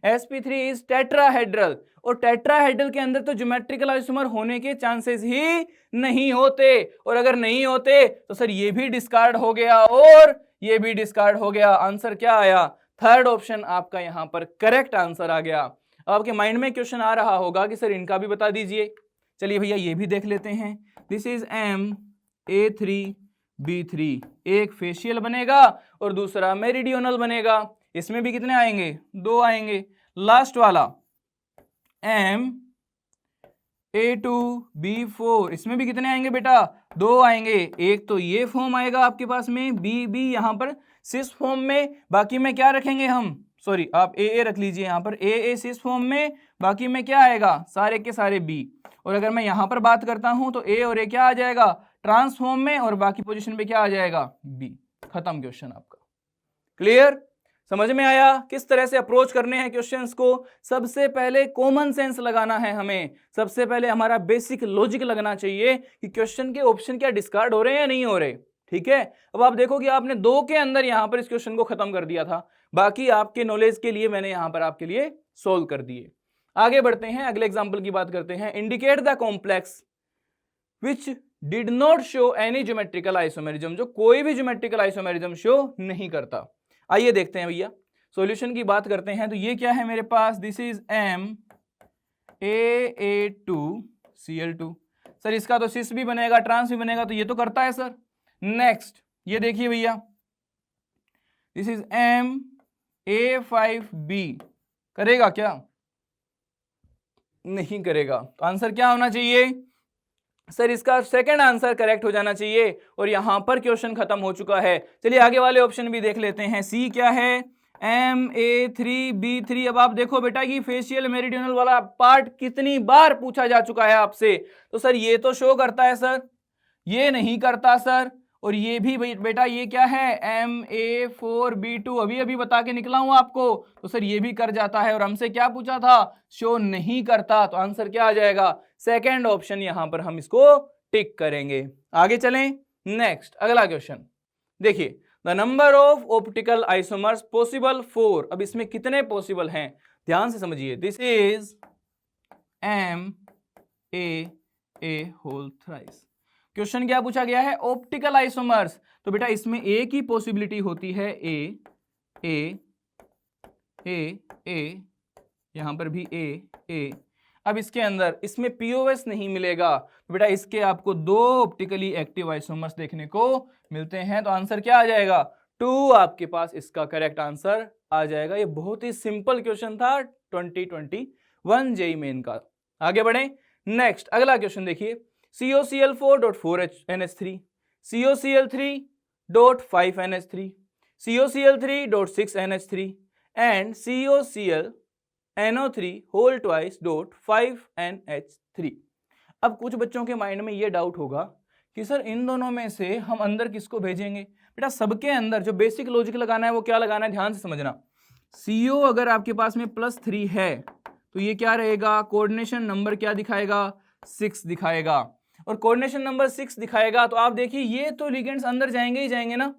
sp3 इज टेट्राहेड्रल, और टेट्राहेड्रल के अंदर तो ज्योमेट्रिकल आइसोमर होने के चांसेस ही नहीं होते, और अगर नहीं होते तो सर ये भी डिस्कार्ड हो गया और ये भी डिस्कार्ड हो गया। आंसर क्या आया? 3rd ऑप्शन आपका यहां पर करेक्ट आंसर आ गया। आपके माइंड में क्वेश्चन आ रहा होगा कि सर इनका भी बता दीजिए। चलिए भैया ये भी देख लेते हैं। दिस इज MA3B3, एक फेशियल बनेगा और दूसरा मेरिडियनल बनेगा। इसमें भी कितने आएंगे? 2 आएंगे। लास्ट वाला MA2B4, इसमें भी कितने आएंगे बेटा? 2 आएंगे। एक तो ये फॉर्म आएगा आपके पास में, बी यहां पर सिस फॉर्म में, बाकी में क्या रखेंगे हम, सॉरी आप AA रख लीजिए यहां पर, AA सिस फॉर्म में, बाकी में क्या आएगा? सारे के सारे B। और अगर मैं यहां पर बात करता हूं तो A और A क्या आ जाएगा? ट्रांसफॉर्म में, और बाकी पोजीशन पे क्या आ जाएगा? B। खत्म क्वेश्चन आपका। क्लियर? समझ में आया किस तरह से अप्रोच करने हैं क्वेश्चंस को? सबसे पहले कॉमन सेंस लगाना है हमें, सबसे पहले हमारा बेसिक लॉजिक लगना चाहिए कि क्वेश्चन के ऑप्शन क्या डिस्कार्ड हो रहे हैं या नहीं हो रहे। ठीक है, अब आप देखो कि आपने 2 के अंदर यहां पर इस क्वेश्चन को खत्म कर दिया था, बाकी आपके नॉलेज के लिए मैंने यहां पर आपके लिए सोल्व कर दिए। आगे बढ़ते हैं, अगले एग्जाम्पल की बात करते हैं। Indicate the complex which did not show any geometrical isomerism, जो कोई भी ज्योमेट्रिकल आइसोमेरिज्म शो नहीं करता। आइए देखते हैं भैया, सॉल्यूशन की बात करते हैं। तो ये क्या है मेरे पास? This is MAA2Cl2। सर इसका तो सिस भी बनेगा, ट्रांस भी बनेगा, तो ये तो करता है सर। नेक्स्ट ये देखिए भैया, दिस इज MA5B। करेगा क्या? नहीं करेगा। तो आंसर क्या होना चाहिए सर? इसका सेकंड आंसर करेक्ट हो जाना चाहिए और यहां पर क्वेश्चन खत्म हो चुका है। चलिए आगे वाले ऑप्शन भी देख लेते हैं। सी क्या है? MA3B3। अब आप देखो बेटा कि फेशियल मेरिडियनल वाला पार्ट कितनी बार पूछा जा चुका है आपसे। तो सर ये तो शो करता है सर, ये नहीं करता सर, और ये भी बेटा ये क्या है? MA4B2। अभी अभी बता के निकला हूं आपको। तो सर ये भी कर जाता है और हमसे क्या पूछा था? शो नहीं करता। तो आंसर क्या आ जाएगा? Second option. यहां पर हम इसको टिक करेंगे। आगे चलें, नेक्स्ट अगला क्वेश्चन देखिए। The number of optical isomers possible for. अब इसमें कितने पॉसिबल हैं ध्यान से समझिए। This is MA whole thrice. Question क्या पूछा गया है? Optical isomers. तो बेटा इसमें एक ही पॉसिबिलिटी होती है, ए, यहां पर भी ए। अब इसके अंदर इसमें पीओएस नहीं मिलेगा। तो बेटा इसके आपको दो ऑप्टिकली एक्टिव आइसोमर्स देखने को मिलते हैं। तो आंसर क्या आ जाएगा? 2 आपके पास इसका करेक्ट आंसर आ जाएगा। ये बहुत ही सिंपल क्वेश्चन था 2021 जेईई मेन का। आगे बढ़े, नेक्स्ट अगला क्वेश्चन देखिए। COCl4.4NH3, COCl3.5NH3, COCl3.6NH3 and COClNO3 whole twice dot 5NH3। अब कुछ बच्चों के माइंड में ये डाउट होगा कि सर इन दोनों में से हम अंदर किसको भेजेंगे? बेटा सबके अंदर जो बेसिक लॉजिक लगाना है वो क्या लगाना है, ध्यान से समझना। CO अगर आपके पास में +3 है तो ये क्या रहेगा? कोऑर्डिनेशन नंबर क्या दिखाएगा? 6 दिखाएगा। और कोऑर्डिनेशन नंबर 6 दिखाएगा तो आप देखिए ये तो लिगेंड्स अंदर जाएंगे ही जाएंगे ना,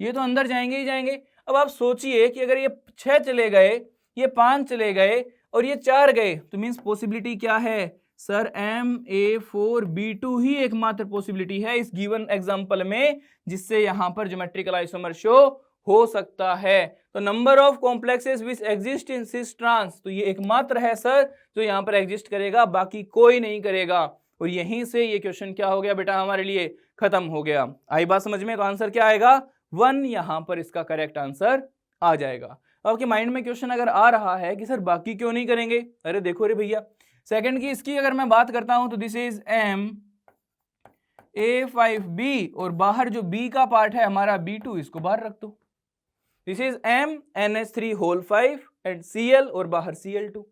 ये तो अंदर जाएंगे ही जाएंगे। अब आप सोचिए कि अगर ये 6 चले गए, ये 5 चले गए और ये 4 गए तो मीन्स पॉसिबिलिटी क्या है सर? MA4B2 ही एकमात्र पॉसिबिलिटी है इस गिवन एग्जांपल में जिससे यहां पर ज्योमेट्रिकल आइसोमर शो हो सकता है। तो number of complexes which exist in cis trans, तो ये एकमात्र है सर जो यहां पर एग्जिस्ट करेगा, बाकी कोई नहीं करेगा। और यहीं से ये क्वेश्चन क्या हो गया बेटा? हमारे लिए खत्म हो गया। आई बात समझ में? तो आंसर क्या आएगा? 1 यहां पर इसका करेक्ट आंसर आ जाएगा। आपके माइंड में क्वेश्चन अगर आ रहा है कि सर बाकी क्यों नहीं करेंगे, अरे देखो रे भैया, सेकंड की इसकी अगर मैं बात करता हूं तो दिस इज MA5B और बाहर जो B का पार्ट है हमारा B2, इसको बाहर रख दो। This is MNH3 whole 5 and Cl और बाहर Cl2।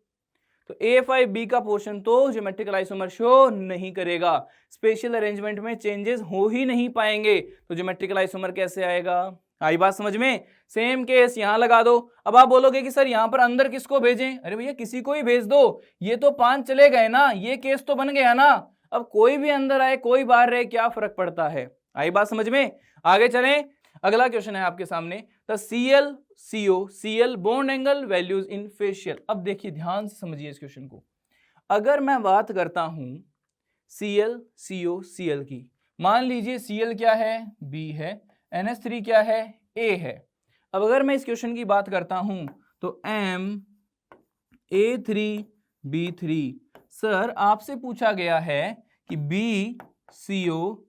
तो A5B का पोर्शन तो ज्योमेट्रिकल आइसोमर शो नहीं करेगा, स्पेशल अरेंजमेंट में चेंजेस हो ही नहीं पाएंगे। तो ज्योमेट्रिकल आइसोमर कैसे आएगा? आई बात समझ में? सेम केस यहां लगा दो। अब आप बोलोगे कि सर यहां पर अंदर किसको भेजें? अरे भैया किसी को ही भेज दो, ये तो 5 चले गए ना, ये केस तो बन गया ना। अब कोई भी अंदर आए कोई बाहर रहे, क्या फर्क पड़ता है? आई बात समझ में? आगे चलें, अगला क्वेश्चन है आपके सामने। The CL bond angle values in facial. अब देखिए ध्यान से समझिए इस क्वेश्चन को। अगर मैं बात करता हूं Cl CO Cl की, मान लीजिए Cl क्या है? B है, NH3 क्या है? A है। अब अगर मैं इस क्वेश्चन की बात करता हूं तो MA3B3, सर आपसे पूछा गया है कि BCOB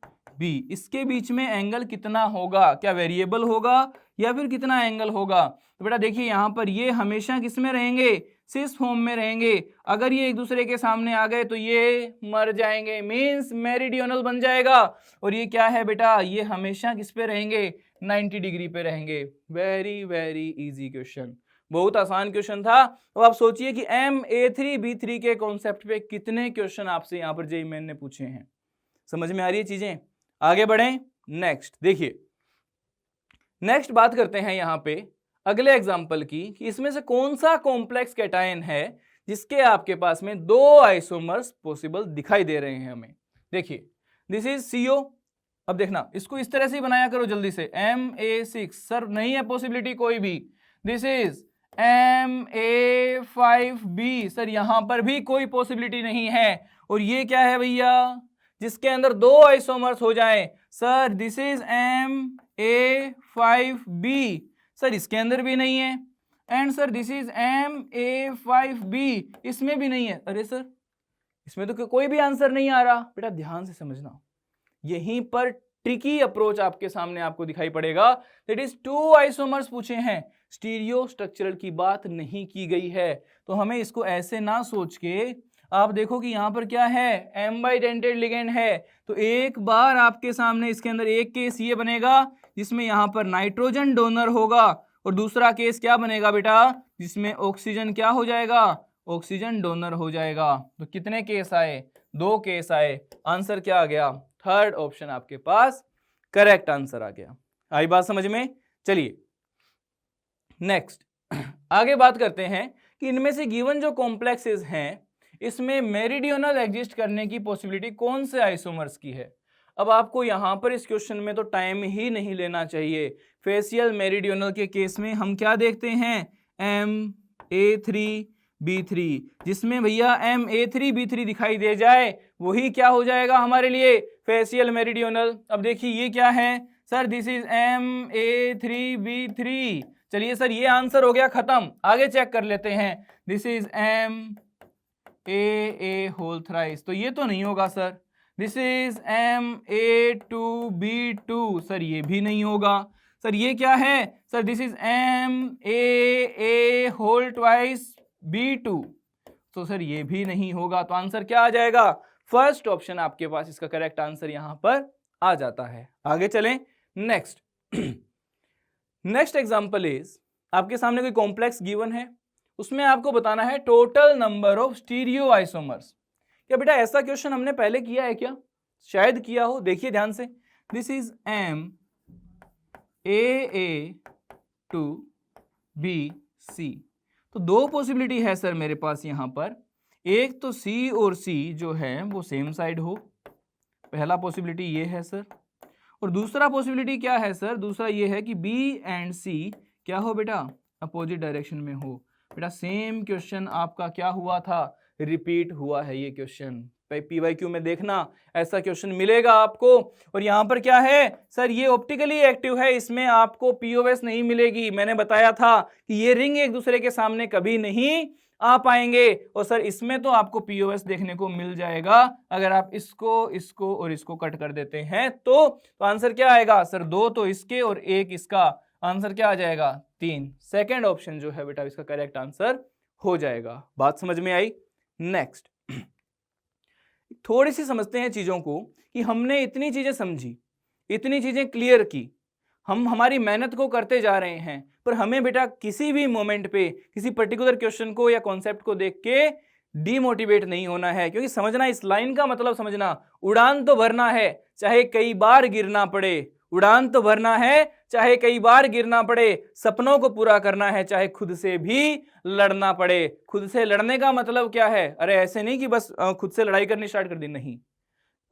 इसके बीच में एंगल कितना होगा? क्या वेरिएबल होगा या फिर कितना एंगल होगा? तो बेटा देखिए यहां पर ये हमेशा किस में रहेंगे? सिस फॉर्म में रहेंगे। अगर ये एक दूसरे के सामने आ गए तो ये मर जाएंगे, मींस मेरिडियनल बन जाएगा। और ये क्या है बेटा? ये हमेशा किस पे रहेंगे? 90 डिग्री पे रहेंगे। वेरी वेरी इजी क्वेश्चन, बहुत आसान क्वेश्चन था। तो आप सोचिए कि MA3B3 के कॉन्सेप्ट पे कितने क्वेश्चन आपसे यहाँ पर जेईई मेन ने पूछे हैं। समझ में आ रही है चीजें? आगे बढ़ें, नेक्स्ट देखिए। नेक्स्ट बात करते हैं यहाँ पे अगले एग्जाम्पल की कि इसमें से कौन सा कॉम्प्लेक्स कैटायन है जिसके आपके पास में 2 आइसोमर्स पॉसिबल दिखाई दे रहे हैं हमें। देखिए दिस इज CO। अब देखना इसको इस तरह से ही बनाया करो जल्दी से। MA6 सर नहीं है पॉसिबिलिटी कोई भी। दिस इज MA5B, सर यहां पर भी कोई पॉसिबिलिटी नहीं है। और ये क्या है भैया? जिसके अंदर 2 आइसोमर्स हो जाएं। Sir this is MA5B, sir इसके अंदर भी नहीं है। And sir this is MA5B, इसमें भी नहीं है। अरे सर इसमें तो कोई भी आंसर नहीं आ रहा। बेटा ध्यान से समझना, यहीं पर ट्रिकी अप्रोच आपके सामने आपको दिखाई पड़ेगा। दैट इज 2 आइसोमर्स पूछे हैं, स्टीरियो स्ट्रक्चरल की बात नहीं की गई है। तो हमें इसको ऐसे ना सोच के आप देखो कि यहां पर क्या है, एम बाइडेंटेड लिगेंड है। तो एक बार आपके सामने इसके अंदर एक केस ये बनेगा जिसमें यहां पर नाइट्रोजन डोनर होगा, और दूसरा केस क्या बनेगा बेटा, जिसमें ऑक्सीजन क्या हो जाएगा, ऑक्सीजन डोनर हो जाएगा। तो कितने केस आए, 2 केस आए। आंसर क्या आ गया, थर्ड ऑप्शन आपके पास करेक्ट आंसर आ गया। आई बात समझ में। चलिए नेक्स्ट आगे बात करते हैं कि इनमें से गिवन जो कॉम्प्लेक्सेस हैं इसमें मेरिडियोनल एग्जिस्ट करने की पॉसिबिलिटी कौन से आइसोमर्स की है। अब आपको यहां पर इस क्वेश्चन में तो टाइम ही नहीं लेना चाहिए। फेसियल मेरिडियोनल के केस में हम क्या देखते हैं, MA3B3, जिसमें भैया MA3B3 दिखाई दे जाए वही क्या हो जाएगा हमारे लिए, फेसियल मेरिडियोनल। अब देखिए ये क्या है सर, दिस इज MA3B3। चलिए सर ये आंसर हो गया खत्म, आगे चेक कर लेते हैं। This is MA whole thrice, तो ये तो नहीं होगा sir. This is MA2B2, sir ये भी नहीं होगा। सर ये क्या है sir, this is MAA whole twice B2, तो सर ये भी नहीं होगा। तो आंसर क्या आ जाएगा, फर्स्ट ऑप्शन आपके पास इसका करेक्ट आंसर यहां पर आ जाता है। आगे चलें नेक्स्ट। नेक्स्ट एग्जांपल इज, आपके सामने कोई कॉम्प्लेक्स गिवन है, उसमें आपको बताना है total number of stereo isomers. क्या बेटा ऐसा क्वेश्चन हमने पहले किया है क्या, शायद किया हो, देखिए ध्यान से। दिस इज MAA2BC, तो 2 पॉसिबिलिटी है सर मेरे पास यहां पर। एक तो C और C जो है वो सेम साइड हो, पहला पॉसिबिलिटी ये है सर। और दूसरा पॉसिबिलिटी क्या है सर, दूसरा ये है कि B एंड C क्या हो बेटा, अपोजिट डायरेक्शन में हो। बेटा सेम क्वेश्चन आपका क्या हुआ था, रिपीट हुआ है ये क्वेश्चन। PYQ में देखना ऐसा क्वेश्चन मिलेगा आपको। और यहाँ पर क्या है सर, ये ऑप्टिकली एक्टिव है, इसमें आपको POS नहीं मिलेगी। मैंने बताया था कि ये रिंग एक दूसरे के सामने कभी नहीं आ पाएंगे, और सर इसमें तो आपको POS देखने को मिल जाएगा अगर आप इसको इसको और इसको कट कर देते हैं। तो आंसर क्या आएगा सर, 2 तो इसके और 1 इसका, आंसर क्या आ जाएगा 3। सेकेंड ऑप्शन जो है बेटा इसका करेक्ट आंसर हो जाएगा। बात समझ में आई। नेक्स्ट थोड़ी सी समझते हैं चीजों को, कि हमने इतनी चीजें समझी, इतनी चीजें क्लियर की, हम हमारी मेहनत को करते जा रहे हैं, पर हमें बेटा किसी भी मोमेंट पे किसी पर्टिकुलर क्वेश्चन को या कॉन्सेप्ट को देख के डीमोटिवेट नहीं होना है। क्योंकि समझना, इस लाइन का मतलब समझना, उड़ान तो भरना है चाहे कई बार गिरना पड़े, उड़ान तो भरना है चाहे कई बार गिरना पड़े, सपनों को पूरा करना है चाहे खुद से भी लड़ना पड़े। खुद से लड़ने का मतलब क्या है, अरे ऐसे नहीं कि बस खुद से लड़ाई करनी स्टार्ट कर दी, नहीं,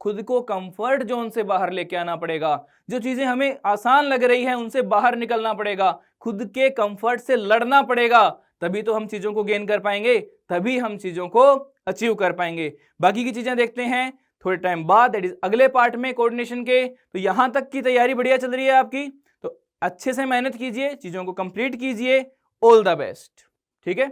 खुद को कंफर्ट जोन से बाहर लेके आना पड़ेगा। जो चीजें हमें आसान लग रही है उनसे बाहर निकलना पड़ेगा, खुद के कंफर्ट से लड़ना पड़ेगा, तभी तो हम चीजों को गेन कर पाएंगे, तभी हम चीजों को अचीव कर पाएंगे। बाकी की चीजें देखते हैं थोड़े टाइम बाद, दैट इज अगले पार्ट में कोऑर्डिनेशन के। तो यहां तक की तैयारी बढ़िया चल रही है आपकी, तो अच्छे से मेहनत कीजिए, चीजों को कंप्लीट कीजिए। ऑल द बेस्ट, ठीक है।